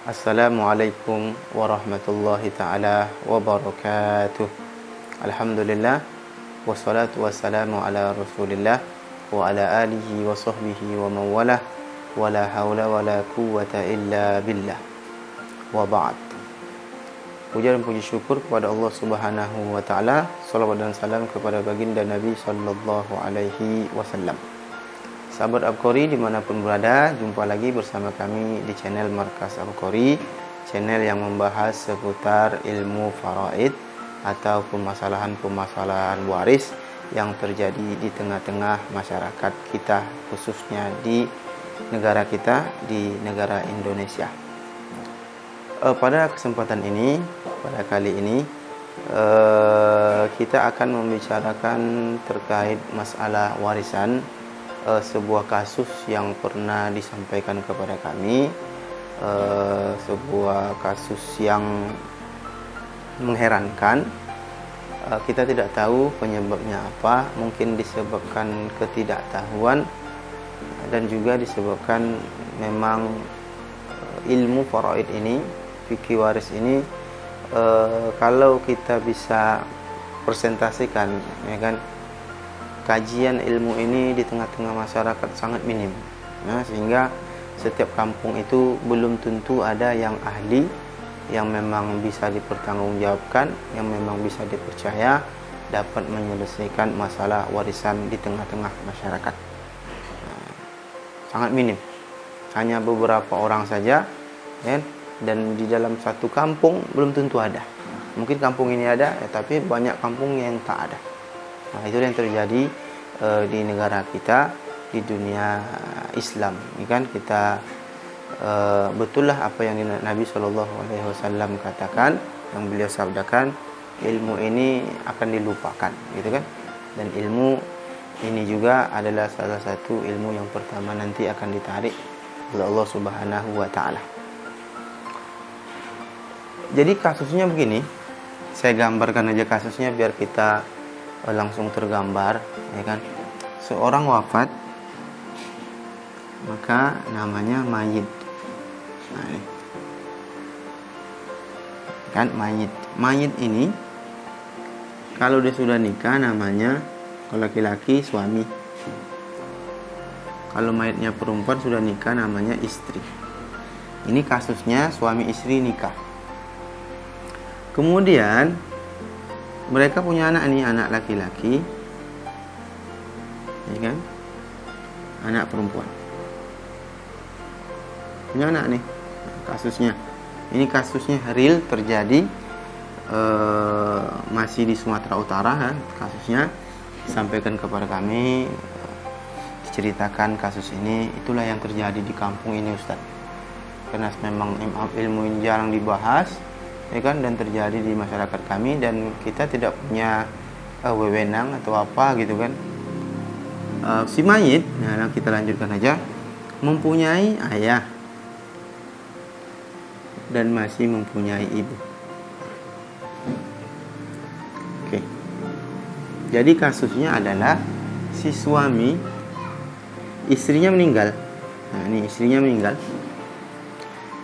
Assalamualaikum warahmatullahi ta'ala wabarakatuh. Alhamdulillah, wassalatu wassalamu ala rasulillah wa ala alihi wa sahbihi wa mawalah, wa la hawla wa la quwwata illa billah, wa ba'd. Puja dan puji syukur kepada Allah subhanahu wa ta'ala, salawat dan salam kepada baginda Nabi sallallahu alaihi wasallam. Sahabat Al-Qori dimanapun berada, jumpa lagi bersama kami di channel Markas Al-Qori, channel yang membahas seputar ilmu faraid atau permasalahan-permasalahan waris yang terjadi di tengah-tengah masyarakat kita, khususnya di negara kita, di negara Indonesia. Pada kesempatan ini, pada kali ini, kita akan membicarakan terkait masalah warisan, sebuah kasus yang pernah disampaikan kepada kami, sebuah kasus yang mengherankan. Kita tidak tahu penyebabnya apa, mungkin disebabkan ketidaktahuan dan juga disebabkan memang ilmu faraid ini, fikih waris ini, kalau kita bisa presentasikan, ya kan, kajian ilmu ini di tengah-tengah masyarakat sangat minim, ya, sehingga setiap kampung itu belum tentu ada yang ahli, yang memang bisa dipertanggungjawabkan, yang memang bisa dipercaya dapat menyelesaikan masalah warisan di tengah-tengah masyarakat. Sangat minim, hanya beberapa orang saja, ya, dan di dalam satu kampung belum tentu ada. Mungkin kampung ini ada, ya, tapi banyak kampung yang tak ada. Nah, itu yang terjadi di negara kita, di dunia Islam. Ini kan kita betullah apa yang Nabi SAW katakan, yang beliau sabdakan, ilmu ini akan dilupakan, gitu kan? Dan ilmu ini juga adalah salah satu ilmu yang pertama nanti akan ditarik oleh Allah Subhanahu wa taala. Jadi kasusnya begini, saya gambarkan aja kasusnya biar kita langsung tergambar, ya kan. Seorang wafat, maka namanya mayit. Nah, ini kan mayit. Mayit ini kalau dia sudah nikah namanya, kalau laki-laki suami. Kalau mayitnya perempuan sudah nikah namanya istri. Ini kasusnya suami istri nikah. Kemudian mereka punya anak nih, anak laki-laki, ya kan, anak perempuan. Punya anak nih, kasusnya. Ini kasusnya real terjadi, masih di Sumatera Utara, kan, kasusnya disampaikan kepada kami, diceritakan kasus ini. Itulah yang terjadi di kampung ini, Ustaz. Karena memang ilmu ini jarang dibahas, ya kan, dan terjadi di masyarakat kami, dan kita tidak punya wewenang atau apa gitu kan. Si mayit, nah kita lanjutkan aja, mempunyai ayah dan masih mempunyai ibu. Oke. Jadi kasusnya adalah si suami, istrinya meninggal. Nah, ini istrinya meninggal.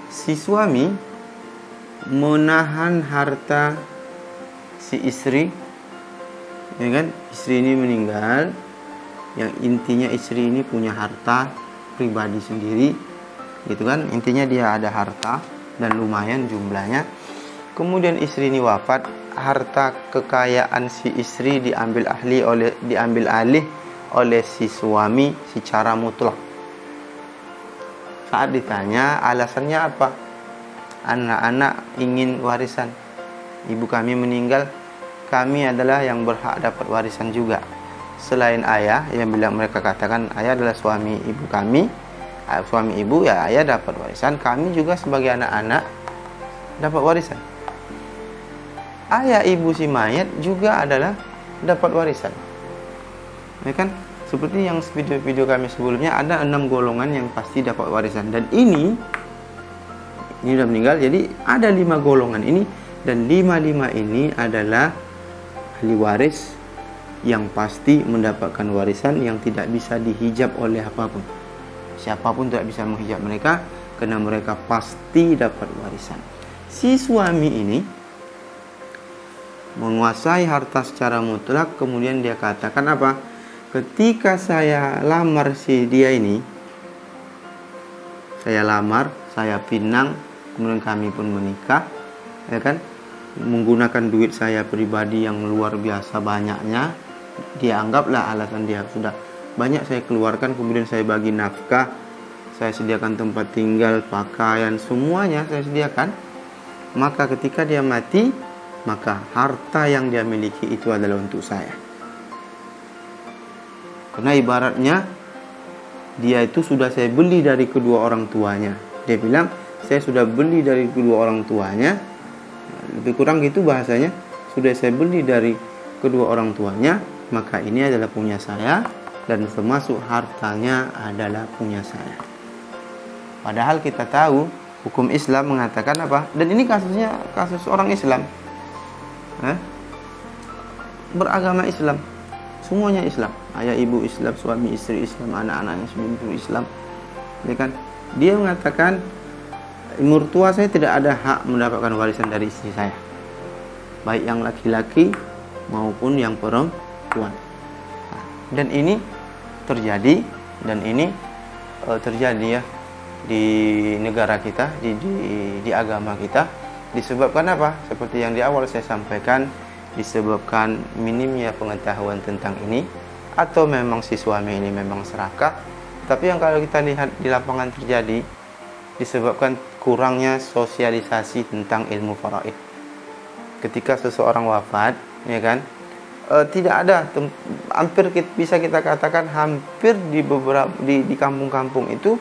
Si suami menahan harta si istri, ya kan, istri ini meninggal, yang intinya istri ini punya harta pribadi sendiri, gitu kan, intinya dia ada harta dan lumayan jumlahnya. Kemudian istri ini wafat, harta kekayaan si istri diambil alih oleh si suami secara mutlak. Saat ditanya alasannya apa, anak-anak ingin warisan, ibu kami meninggal, kami adalah yang berhak dapat warisan juga. Selain ayah, yang bilang, mereka katakan ayah adalah suami ibu kami, suami ibu, ya ayah dapat warisan, kami juga sebagai anak-anak dapat warisan. Ayah ibu si mayat juga adalah dapat warisan, ya kan. Seperti yang video-video kami sebelumnya, ada 6 golongan yang pasti dapat warisan, dan ini sudah meninggal, jadi ada 5 golongan ini, dan 5 ini adalah ahli waris yang pasti mendapatkan warisan yang tidak bisa dihijab oleh apapun. Siapapun tidak bisa menghijab mereka, karena mereka pasti dapat warisan. Si suami ini menguasai harta secara mutlak, kemudian dia katakan apa? Ketika saya lamar si dia ini, saya lamar, saya pinang, kemudian kami pun menikah, ya kan? Menggunakan duit saya pribadi yang luar biasa banyaknya. Dia anggaplah alasan dia, sudah banyak saya keluarkan, kemudian saya bagi nafkah, saya sediakan tempat tinggal, pakaian, semuanya saya sediakan. Maka ketika dia mati, maka harta yang dia miliki itu adalah untuk saya. Karena ibaratnya dia itu sudah saya beli dari kedua orang tuanya. Dia bilang, saya sudah beli dari kedua orang tuanya. Lebih kurang gitu bahasanya. Sudah saya beli dari kedua orang tuanya, maka ini adalah punya saya, dan termasuk hartanya adalah punya saya. Padahal kita tahu hukum Islam mengatakan apa? Dan ini kasusnya kasus orang Islam, beragama Islam, semuanya Islam, ayah ibu Islam, suami istri Islam, anak-anaknya semua Islam, ya kan? Dia mengatakan, mertua saya tidak ada hak mendapatkan warisan dari istri saya, baik yang laki-laki maupun yang perempuan. Dan ini terjadi, terjadi ya di negara kita, di agama kita. Disebabkan apa? Seperti yang di awal saya sampaikan, disebabkan minimnya pengetahuan tentang ini, atau memang si suami ini memang serakah. Tapi yang kalau kita lihat di lapangan terjadi, disebabkan kurangnya sosialisasi tentang ilmu faraid. Ketika seseorang wafat, ya kan, tidak ada, hampir bisa kita katakan hampir di beberapa di kampung-kampung itu,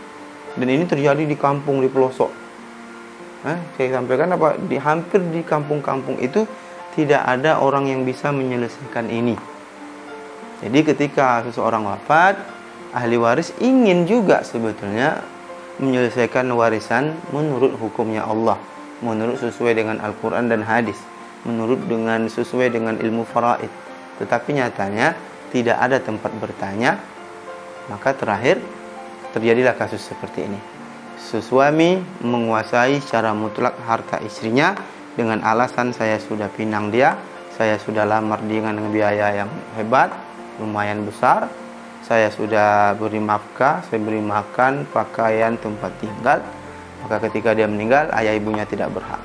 dan ini terjadi di kampung di pelosok. Saya sampaikan apa? Hampir di kampung-kampung itu tidak ada orang yang bisa menyelesaikan ini. Jadi ketika seseorang wafat, ahli waris ingin juga sebetulnya menyelesaikan warisan menurut hukumnya Allah, menurut sesuai dengan Al-Quran dan hadis, sesuai dengan ilmu faraid. Tetapi nyatanya tidak ada tempat bertanya. Maka terakhir terjadilah kasus seperti ini. Suami menguasai secara mutlak harta istrinya dengan alasan saya sudah pinang dia, saya sudah lamar dengan biaya yang hebat, lumayan besar, saya sudah beri nafkah, saya beri makan, pakaian, tempat tinggal. Maka ketika dia meninggal, ayah ibunya tidak berhak,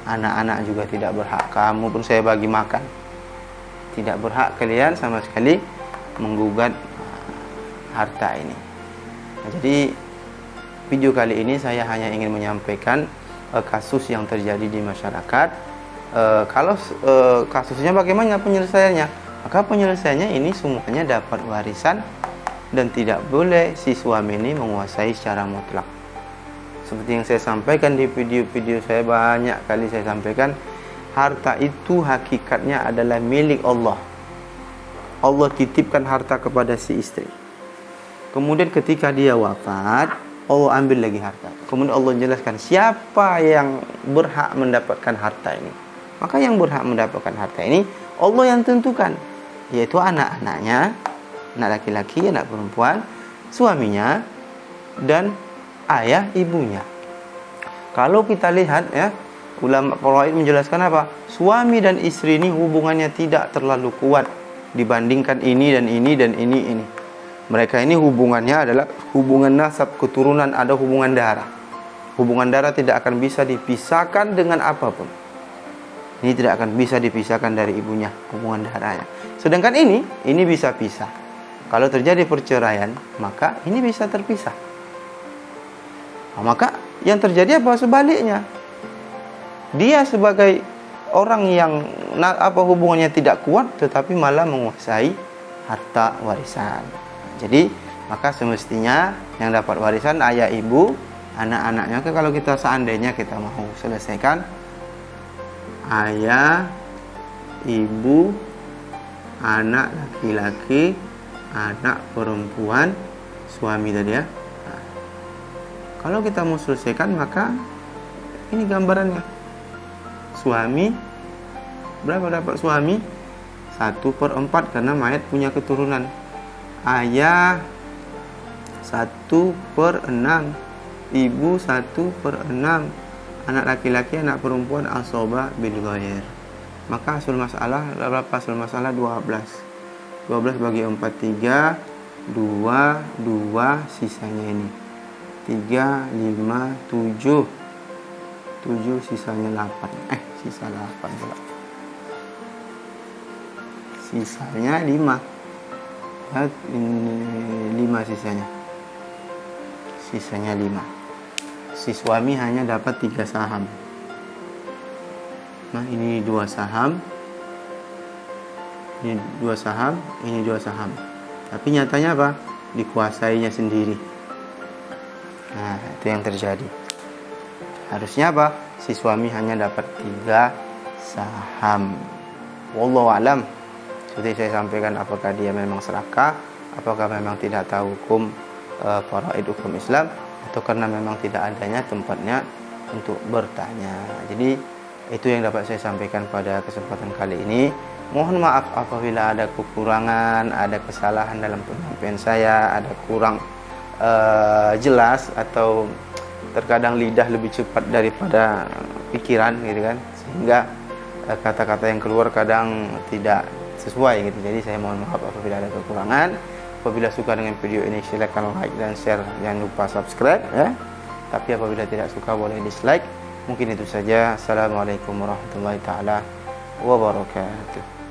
anak-anak juga tidak berhak, kamu pun saya bagi makan, tidak berhak kalian sama sekali menggugat harta ini. Jadi video kali ini saya hanya ingin menyampaikan kasus yang terjadi di masyarakat. Kalau kasusnya bagaimana penyelesaiannya? Maka penyelesaiannya ini semuanya dapat warisan, dan tidak boleh si suami ini menguasai secara mutlak. Seperti yang saya sampaikan di video-video saya, banyak kali saya sampaikan, harta itu hakikatnya adalah milik Allah. Allah titipkan harta kepada si istri. Kemudian ketika dia wafat, Allah ambil lagi harta. Kemudian Allah jelaskan siapa yang berhak mendapatkan harta ini. Maka yang berhak mendapatkan harta ini Allah yang tentukan, yaitu anak-anaknya, anak laki-laki, anak perempuan, suaminya, dan ayah ibunya. Kalau kita lihat ya, ulama faraid menjelaskan apa? Suami dan istri ini hubungannya tidak terlalu kuat dibandingkan ini dan ini dan ini. Mereka ini hubungannya adalah hubungan nasab, keturunan, ada hubungan darah. Hubungan darah tidak akan bisa dipisahkan dengan apapun. Ini tidak akan bisa dipisahkan dari ibunya, hubungan darahnya. Sedangkan ini bisa pisah. Kalau terjadi perceraian, maka ini bisa terpisah. Maka yang terjadi apa? Sebaliknya. Dia sebagai orang yang hubungannya tidak kuat, tetapi malah menguasai harta warisan. Jadi maka semestinya yang dapat warisan ayah ibu, anak-anaknya. Kalau kita seandainya kita mau selesaikan, ayah, ibu, anak laki-laki, anak perempuan, suami tadi ya. Nah, kalau kita mau selesaikan, maka ini gambarannya. Suami, berapa dapat suami? 1/4 karena mayat punya keturunan. Ayah 1/6, ibu 1/6, anak laki-laki anak perempuan asobah bil ghair. Maka asul masalah berapa? Asul masalah 12 bagi 4 3, 2 sisanya ini 3 5 7 sisanya 8. Sisa 8 pula, sisanya 5. Ini 5 sisanya 5. Si suami hanya dapat 3 saham. Nah, ini 2 saham, ini 2 saham, ini 2 saham. Tapi nyatanya apa? Dikuasainya sendiri. Nah, itu yang terjadi. Harusnya apa? Si suami hanya dapat 3 saham. Wallahu a'lam. Seperti saya sampaikan, apakah dia memang serakah, apakah memang tidak tahu hukum faraid hukum Islam, atau karena memang tidak adanya tempatnya untuk bertanya. Jadi itu yang dapat saya sampaikan pada kesempatan kali ini. Mohon maaf apabila ada kekurangan, ada kesalahan dalam penyampaian saya, ada kurang jelas, atau terkadang lidah lebih cepat daripada pikiran gitu kan, sehingga kata-kata yang keluar kadang tidak sesuai gitu. Jadi saya mohon maaf apabila ada kekurangan. Apabila suka dengan video ini silakan like dan share, jangan lupa subscribe ya. Tapi apabila tidak suka boleh dislike. Mungkin itu saja. Assalamualaikum warahmatullahi taala wabarakatuh.